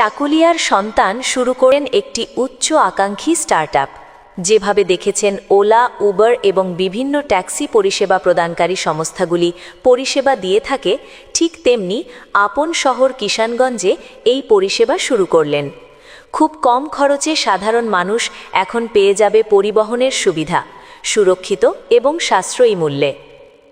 চাকুলিয়ার সন্তান শুরু করেন একটি উচ্চ আকাঙ্ক্ষী স্টার্টআপ। যেভাবে দেখেছেন ওলা, উবার এবং বিভিন্ন ট্যাক্সি পরিষেবা প্রদানকারী সংস্থাগুলি পরিষেবা দিয়ে থাকে, ঠিক তেমনি আপন শহর কিষানগঞ্জে এই পরিষেবা শুরু করলেন। খুব কম খরচে সাধারণ মানুষ এখন পেয়ে যাবে পরিবহনের সুবিধা, সুরক্ষিত এবং সাশ্রয়ী মূল্যে।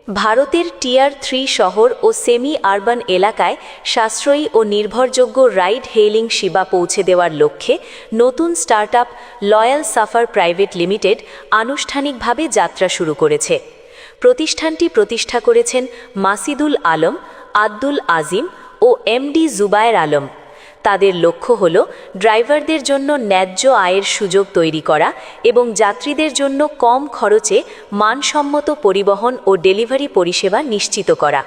ভারতের টিয়ার 3 শহর ও সেমি আরবান এলাকায় সাশ্রয়ী ও নির্ভরযোগ্য রাইড হেইলিং সেবা পৌঁছে দেওয়ার লক্ষ্যে নতুন startup loyal suffer private limited আনুষ্ঠানিকভাবে যাত্রা শুরু করেছে। প্রতিষ্ঠানটি প্রতিষ্ঠা করেছেন মাসিদুল আলম, আব্দুল আজিম ও এমডি জুবায়ের আলম। তাদের লক্ষ্য হল ড্রাইভারদের জন্য ন্যায্য আয়ের সুযোগ তৈরি করা এবং যাত্রীদের জন্য কম খরচে মানসম্মত পরিবহন ও ডেলিভারি পরিষেবা নিশ্চিত করা।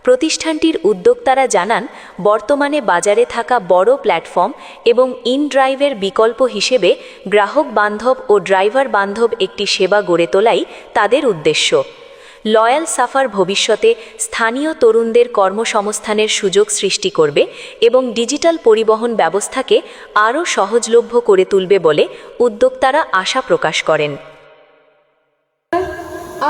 প্রতিষ্ঠানটির উদ্যোক্তারা জানান, বর্তমানে বাজারে থাকা বড় প্ল্যাটফর্ম এবং ইন ড্রাইভের বিকল্প হিসেবে গ্রাহক বান্ধব ও ড্রাইভার বান্ধব একটি সেবা গড়ে তোলাই তাদের উদ্দেশ্য। লয়াল সাফার ভবিষ্যতে স্থানীয় তরুণদের কর্মসংস্থানের সুযোগ সৃষ্টি করবে এবং ডিজিটাল পরিবহন ব্যবস্থাকে আরও সহজলভ্য করে তুলবে বলে উদ্যোক্তারা আশা প্রকাশ করেন।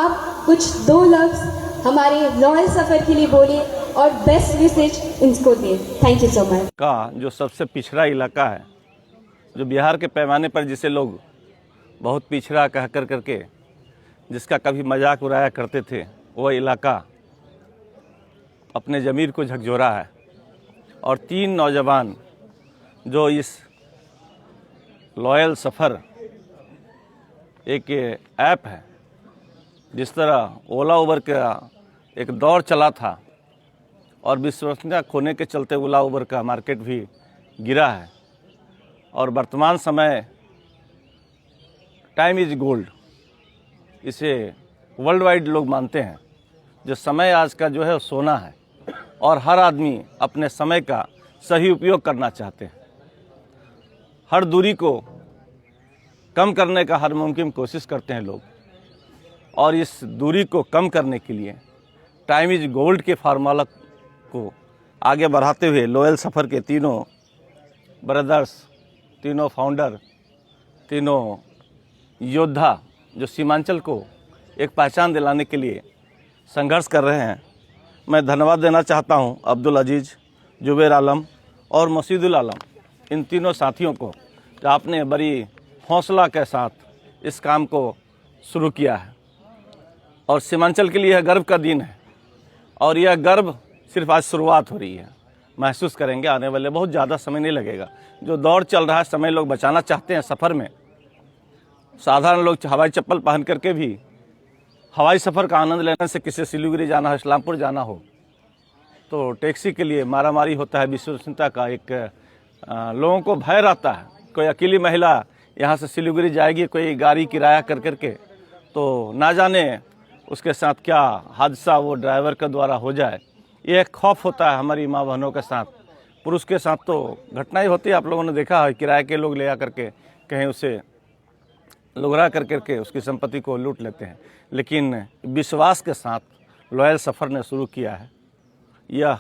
आप कुछ 2 लफ्ज हमारे लॉयल सफर के लिए बोलिए और बेस्ट मैसेज इनको दिए। Thank you so much. का जो सबसे पिछड़ा इलाका है, जो बिहार के पैमाने पर जिसे लोग बहुत पिछड़ा कह कर करके जिसका कभी मजाक उड़ाया करते थे, वह इलाका अपने ज़मीर को झकझोरा है। और 3 नौजवान जो इस लॉयल सफ़र एक ऐप है, जिस तरह ओला उबर का एक दौर चला था और विश्वसनीयता खोने के चलते ओला उबर का मार्केट भी गिरा है, और वर्तमान समय टाइम इज़ गोल्ड, इसे वर्ल्ड वाइड लोग मानते हैं। जो समय आज का जो है सोना है, और हर आदमी अपने समय का सही उपयोग करना चाहते हैं। हर दूरी को कम करने का हर मुमकिन कोशिश करते हैं लोग, और इस दूरी को कम करने के लिए टाइम इज़ गोल्ड के फार्मूला को आगे बढ़ाते हुए लॉयल सफ़र के तीनों ब्रदर्स, तीनों फाउंडर, तीनों योद्धा जो सीमांचल को एक पहचान दिलाने के लिए संघर्ष कर रहे हैं, मैं धन्यवाद देना चाहता हूं अब्दुल अजीज़, जुबैर आलम और मसीदुल आलम, इन तीनों साथियों को, जो आपने बड़ी हौसला के साथ इस काम को शुरू किया है। और सीमांचल के लिए यह गर्व का दिन है, और यह गर्व सिर्फ आज शुरुआत हो रही है। महसूस करेंगे आने वाले बहुत ज़्यादा समय नहीं लगेगा। जो दौर चल रहा है, समय लोग बचाना चाहते हैं सफ़र में। साधारण लोग हवाई चप्पल पहन करके भी हवाई सफ़र का आनंद लेने से, किसी सिलीगुड़ी जाना हो, इस्लामपुर जाना हो, तो टैक्सी के लिए मारामारी होता है। विश्वसनीयता का एक लोगों को भय रहता है। कोई अकेली महिला यहाँ से सिलीगुड़ी जाएगी कोई गाड़ी किराया कर करके, तो ना जाने उसके साथ क्या हादसा वो ड्राइवर के द्वारा हो जाए, ये एक खौफ होता है हमारी माँ बहनों के साथ। पुरुष के साथ तो घटनाएं होती है, आप लोगों ने देखा है, किराए के लोग ले आ करके कहीं उसे लुगरा कर करके उसकी संपत्ति को लूट लेते हैं। लेकिन विश्वास के साथ लॉयल सफ़र ने शुरू किया है, यह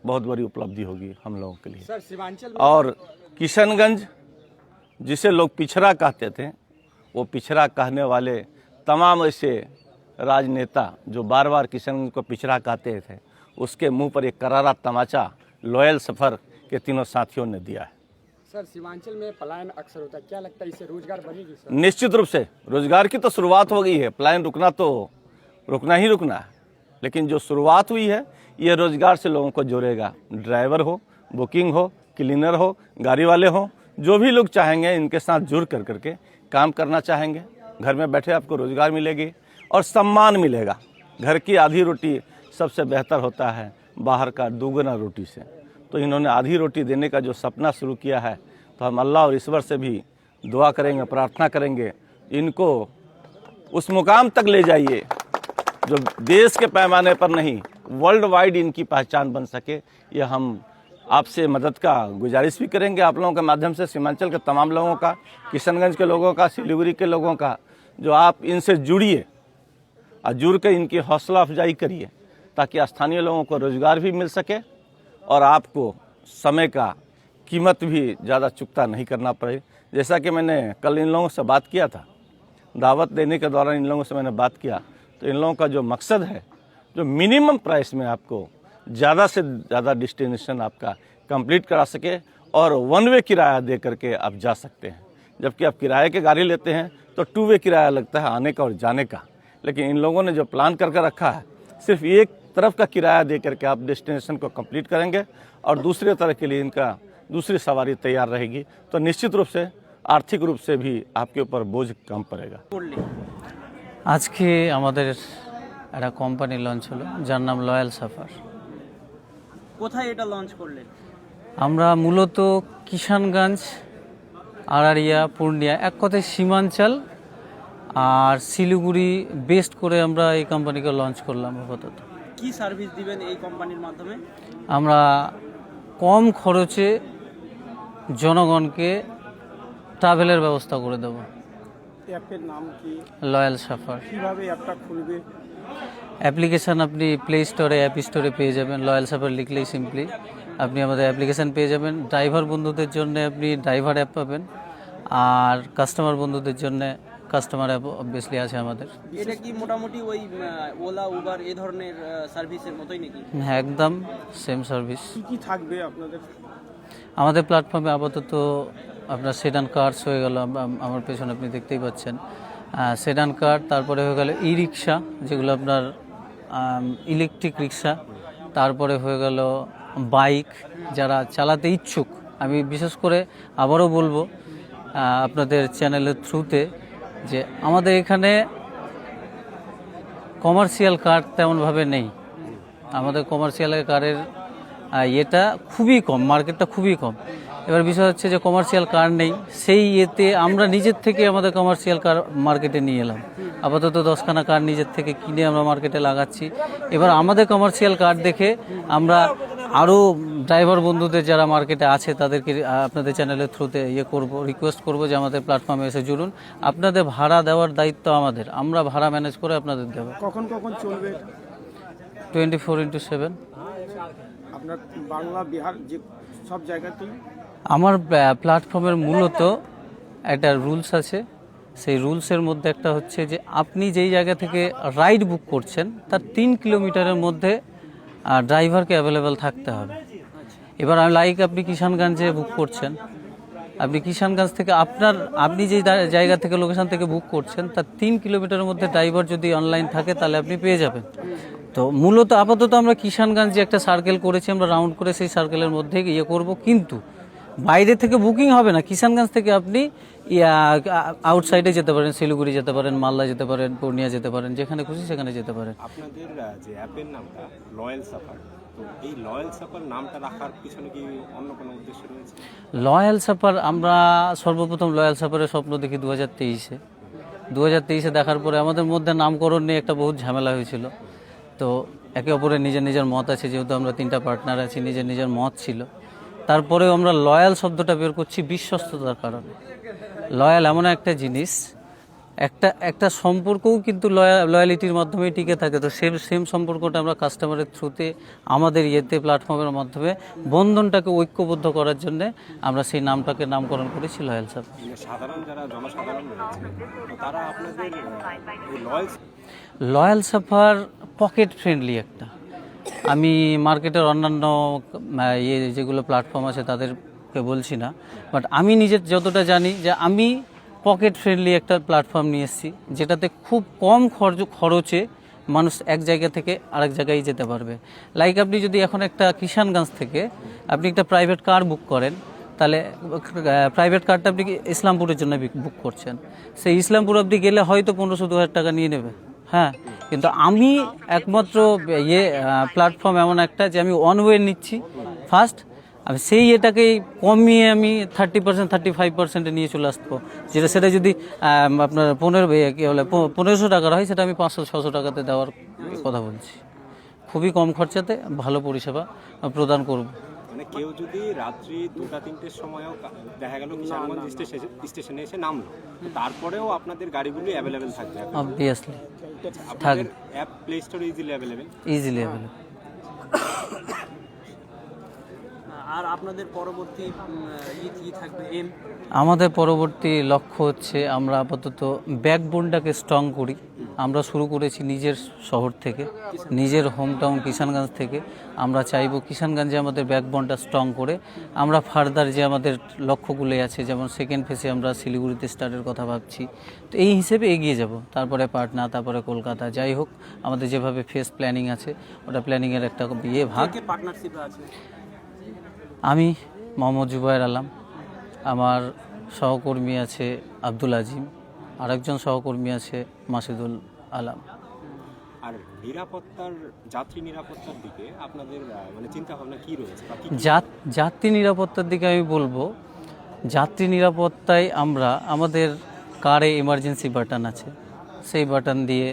बहुत बड़ी उपलब्धि होगी हम लोगों के लिए। और किशनगंज, जिसे लोग पिछड़ा कहते थे, वो पिछड़ा कहने वाले तमाम ऐसे राजनेता जो बार बार किशनगंज को पिछड़ा कहते थे, उसके मुंह पर एक करारा तमाचा लॉयल सफ़र के तीनों साथियों ने दिया है। सर, सीमांचल में पलायन अक्सर होता है, क्या लगता है इससे रोजगार बनेगी सर? निश्चित रूप से रोजगार की तो शुरुआत हो गई है। पलायन रुकना तो रुकना ही रुकना है, लेकिन जो शुरुआत हुई है ये रोजगार से लोगों को जोड़ेगा। ड्राइवर हो, बुकिंग हो, क्लीनर हो, गाड़ी वाले हो, जो भी लोग चाहेंगे इनके साथ जुड़ कर करके काम करना चाहेंगे, घर में बैठे आपको रोजगार मिलेगी और सम्मान मिलेगा। घर की आधी रोटी सबसे बेहतर होता है बाहर का दुगना रोटी से। तो इन्होंने आधी रोटी देने का जो सपना शुरू किया है, तो हम अल्लाह और ईश्वर से भी दुआ करेंगे, प्रार्थना करेंगे, इनको उस मुकाम तक ले जाइए जो देश के पैमाने पर नहीं, वर्ल्ड वाइड इनकी पहचान बन सके। यह हम आपसे मदद का गुजारिश भी करेंगे, आप लोगों के माध्यम से, सीमांचल के तमाम लोगों का, किशनगंज के लोगों का, सिलीगुड़ी के लोगों का, जो आप इनसे जुड़िए और जुड़ कर इनकी हौसला अफजाई करिए, ताकि स्थानीय लोगों को रोज़गार भी मिल सके और आपको समय का कीमत भी ज़्यादा चुकता नहीं करना पड़े। जैसा कि मैंने कल इन लोगों से बात किया था, दावत देने के दौरान इन लोगों से मैंने बात किया, तो इन लोगों का जो मकसद है, जो मिनिमम प्राइस में आपको ज़्यादा से ज़्यादा डेस्टिनेशन आपका कंप्लीट करा सके और वन वे किराया दे करके आप जा सकते हैं। जबकि आप किराए की गाड़ी लेते हैं तो टू वे किराया लगता है आने का और जाने का, लेकिन इन लोगों ने जो प्लान करके रखा है, सिर्फ एक तरफ का किराया दे करके आप डेस्टिनेशन को कंप्लीट करेंगे और दूसरे तरफ के लिए इनका दूसरी सवारी तैयार रहेगी, तो निश्चित रूप से आर्थिक रूप से भी आपके ऊपर बोझ कम पड़ेगा। আজকে আমাদের একটা কোম্পানি লঞ্চ হলো যার নাম লয়াল সাফার। কোথায় এটা লঞ্চ করলেন? আমরা মূলত কিষানগঞ্জ, আড়ারিয়া, পূর্ণিয়া, এক কথায় সীমাঞ্চল আর শিলিগুড়ি বেস্ট করে আমরা এই কোম্পানিকে লঞ্চ করলাম আপাতত। কি সার্ভিস দিবেন এই কোম্পানির মাধ্যমে? আমরা কম খরচে জনগণকে ট্রাভেলের ব্যবস্থা করে দেব। অ্যাপের নাম কি? Loyal suffer. কিভাবে অ্যাপটা খুলবে? অ্যাপ্লিকেশান আপনি প্লে স্টোরে, অ্যাপ স্টোরে পেয়ে যাবেন। লয়াল সাফার লিখলেই সিম্পলি আপনি আমাদের অ্যাপ্লিকেশান পেয়ে যাবেন। ড্রাইভার বন্ধুদের জন্য আপনি ড্রাইভার অ্যাপ পাবেন, আর কাস্টমার বন্ধুদের জন্য কাস্টমার অ্যাপ অবভিয়াসলি আছে আমাদের। এটা কি মোটামুটি ওই ওলা, উবার এই ধরনের সার্ভিসের মতোই নাকি? হ্যাঁ, একদম সেম সার্ভিস। কি কি থাকবে আপনাদের? আমাদের প্ল্যাটফর্মে আপাতত আপনার সেডান কার্স হয়ে গেল, আমার পেছনে আপনি দেখতেই পাচ্ছেন সেডান কার, তারপরে হয়ে গেল ই রিক্সা যেগুলো আপনার ইলেকট্রিক রিক্সা, তারপরে হয়ে গেল বাইক যারা চালাতে ইচ্ছুক। আমি বিশেষ করে আবারও বলবো আপনাদের চ্যানেলের থ্রুতে যে আমাদের এখানে কমার্শিয়াল কার তেমনভাবে নেই। আমাদের কমার্শিয়াল কারের এটা খুবই কম, মার্কেটটা খুবই কম। এবার বিষয় হচ্ছে যে কমার্শিয়াল কার নেই, সেই ইয়েতে আমরা নিজের থেকে আমাদের কমার্শিয়াল কার মার্কেটে নিয়ে এলাম। আপাতত 10খানা কার নিজের থেকে কিনে আমরা মার্কেটে লাগাচ্ছি। এবার আমাদের কমার্শিয়াল কার দেখে আমরা আরও ড্রাইভার বন্ধুদের যারা মার্কেটে আছে তাদেরকে আপনাদের চ্যানেলের থ্রুতে রিকোয়েস্ট করব যে আমাদের প্ল্যাটফর্মে এসে জুড়ুন। আপনাদের ভাড়া দেওয়ার দায়িত্ব আমাদের, আমরা ভাড়া ম্যানেজ করে আপনাদের দেবো। কখন কখন চলবে? 24x7। আপনার বাংলা, বিহার যে সব জায়গাতেই? আমার প্ল্যাটফর্মের মূলত একটা রুলস আছে। সেই রুলসের মধ্যে একটা হচ্ছে যে আপনি যেই জায়গা থেকে রাইড বুক করছেন তার 3 কিলোমিটারের মধ্যে ড্রাইভারকে অ্যাভেলেবেল থাকতে হবে। এবার লাইক আপনি কিষানগঞ্জে বুক করছেন, আপনি কিষানগঞ্জ থেকে আপনি যেই জায়গা থেকে লোকেশন থেকে বুক করছেন তার 3 কিলোমিটারের মধ্যে ড্রাইভার যদি অনলাইন থাকে তাহলে আপনি পেয়ে যাবেন। তো মূলত আপাতত আমরা কিষানগঞ্জে একটা সার্কেল করেছি, আমরা রাউন্ড করে সেই সার্কেলের মধ্যে ইয়ে করব, কিন্তু বাইরে থেকে বুকিং হবে না। কিষানগঞ্জ থেকে আপনি আউটসাইডে যেতে পারেন, শিলিগুড়ি যেতে পারেন, মালদা যেতে পারেন, পূর্ণিয়া যেতে পারেন, যেখানে খুশি সেখানে যেতে পারেন। আপনাদের যে অ্যাপের নামটা লয়াল সাফার, তো এই লয়াল সাফার নামটা রাখার পিছনে কি অন্য কোনো উদ্দেশ্য রয়েছে? লয়াল সাফার আমরা সর্বপ্রথম লয়াল সাফারের স্বপ্ন দেখি 2023-এ দেখার পরে আমাদের মধ্যে নামকরণ নিয়ে একটা বহুত ঝামেলা হয়েছিল। তো একে অপরের নিজের নিজের মত আছে, যেহেতু আমরা 3টা পার্টনার আছি, নিজের নিজের মত ছিল। তারপরেও আমরা লয়াল শব্দটা বের করছি বিশ্বস্ততার কারণে। লয়াল এমন একটা জিনিস, একটা সম্পর্কও কিন্তু লয়ালিটির মাধ্যমেই টিকে থাকে। তো সেম সম্পর্কটা আমরা কাস্টমারের থ্রুতে আমাদের প্ল্যাটফর্মের মাধ্যমে বন্ধনটাকে ঐক্যবদ্ধ করার জন্য আমরা সেই নামটাকে নামকরণ করেছি লয়াল সাফার। সাধারণ যারা জনসাধারণ রয়েছে তো তারা আপনাদের এই লয়াল সাফার পকেট ফ্রেন্ডলি একটা। আমি মার্কেটের অন্যান্য যেগুলো প্ল্যাটফর্ম আছে তাদেরকে বলছি না, বাট আমি নিজের যতটা জানি যে আমি পকেট ফ্রেন্ডলি একটা প্ল্যাটফর্ম নিয়ে এসেছি, যেটাতে খুব কম খরচে মানুষ এক জায়গা থেকে আরেক জায়গায় যেতে পারবে। লাইক আপনি যদি এখন একটা কিষানগঞ্জ থেকে আপনি একটা প্রাইভেট কার বুক করেন, তাহলে প্রাইভেট কারটা আপনি ইসলামপুরের জন্য বুক করছেন, সেই ইসলামপুর আপনি গেলে হয়তো 1500-2000 টাকা নিয়ে নেবে। হ্যাঁ, কিন্তু আমি একমাত্র প্ল্যাটফর্ম এমন একটা যে আমি ওয়ান ওয়ে নিচ্ছি ফার্স্ট, আমি সেই এটাকেই কমিয়ে আমি 30%-35% নিয়ে চলে আসবো। সেটা যদি আপনার 1500 টাকার হয়, সেটা আমি 500-600 টাকাতে দেওয়ার কথা বলছি। খুবই কম খরচাতে ভালো পরিষেবা প্রদান করব। মানে কেউ যদি রাত্রি 2টা-3টের সময়ও দেখা গেল কিষানগঞ্জ স্টেশনে এসে নামলো, তারপরেও আপনাদের গাড়িগুলি অ্যাভেলেবেল থাকবে? অবভিয়াসলি থাকবে। অ্যাপ প্লে স্টোরে ইজিলি অ্যাভেলেবেল? Easily available. আর আপনাদের পরবর্তী কি থাকবে এম? আমাদের পরবর্তী লক্ষ্য হচ্ছে আমরা আপাতত ব্যাকবোনটাকে স্ট্রং করি। আমরা শুরু করেছি নিজের শহর থেকে, নিজের হোম টাউন কিষানগঞ্জ থেকে। আমরা চাইবো কিষানগঞ্জে আমাদের ব্যাকবোনটা স্ট্রং করে আমরা ফার্দার যে আমাদের লক্ষ্যগুলো আছে, যেমন সেকেন্ড ফেজে আমরা শিলিগুড়িতে স্টার্টের কথা ভাবছি, তো এই হিসেবে এগিয়ে যাব। তারপরে পাটনা, তারপরে কলকাতা, যাই হোক আমাদের যেভাবে ফেজ প্ল্যানিং আছে ওটা প্ল্যানিংয়ের একটা ভাগ। পার্টনারশিপ আছে? আমি মোহাম্মদ জুবায়ের আলম, আমার সহকর্মী আছে আব্দুল আজিম, আরেকজন সহকর্মী আছে মাসুদুল আলম। আর নিরাপত্তার, যাত্রী নিরাপত্তার দিকে আপনাদের মানে চিন্তা ভাবনা কি রয়েছে বা কি যাত্রী নিরাপত্তার দিকে আমি বলবো, যাত্রী নিরাপত্তায় আমরা আমাদের কারে এমার্জেন্সি বাটন আছে, সেই বাটন দিয়ে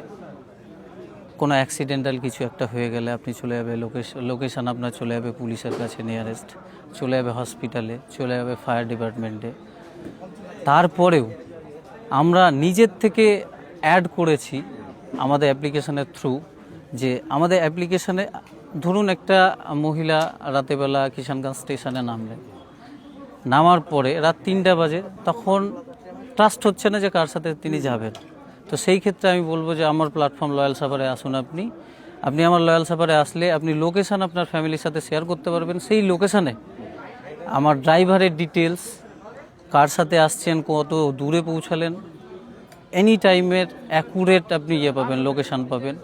কোনো অ্যাক্সিডেন্টাল কিছু একটা হয়ে গেলে আপনি চলে যাবে লোকেশান, আপনার চলে যাবে পুলিশের কাছে নিয়ারেস্ট, চলে যাবে হসপিটালে, চলে যাবে ফায়ার ডিপার্টমেন্টে। তারপরেও আমরা নিজের থেকে অ্যাড করেছি আমাদের অ্যাপ্লিকেশনের থ্রু, যে আমাদের অ্যাপ্লিকেশনে ধরুন একটা মহিলা রাতেবেলা কিষানগঞ্জ স্টেশনে নামার পরে রাত 3টা বাজে, তখন ট্রাস্ট হচ্ছে না যে কার সাথে তিনি যাবেন। তো সেই ক্ষেত্রে আমি বলবো যে আমার প্ল্যাটফর্ম লয়াল সাফারে আসুন। আপনি আমার লয়াল সাফারে আসলে আপনি লোকেশান আপনার ফ্যামিলির সাথে শেয়ার করতে পারবেন। সেই লোকেশানে আমার ড্রাইভারের ডিটেলস, কার সাথে আসছেন, কত দূরে পৌঁছালেন, এনি টাইমের অ্যাকুরেট আপনি পাবেন, লোকেশান পাবেন।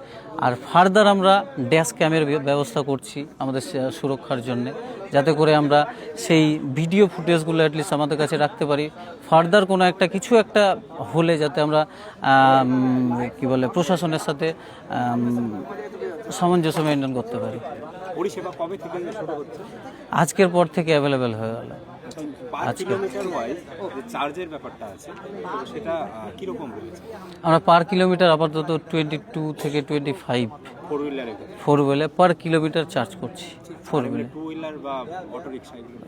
আর ফার্দার আমরা ড্যাশ ক্যামের ব্যবস্থা করছি আমাদের সুরক্ষার জন্যে, যাতে করে আমরা সেই ভিডিও ফুটেজগুলো অ্যাটলিস্ট আমাদের কাছে রাখতে পারি। ফার্দার কোনো একটা কিছু একটা হলে যাতে আমরা প্রশাসনের সাথে সামঞ্জস্য মেনটেন করতে পারি। পরিষেবা কবে থেকে শুরু হচ্ছে? আজকের পর থেকে অ্যাভেলেবেল হয়ে গেল। পার কিলোমিটার ওয়াইজ যে চার্জের ব্যাপারটা আছে সেটা কিরকম রয়েছে? আমরা পার কিলোমিটার আপাতত 22 থেকে 25 ফোর হুইলারে, four wheeler per kilometre charge করছি। ফোর হুইলার, টু হুইলার বা অটো রিক্সা এগুলো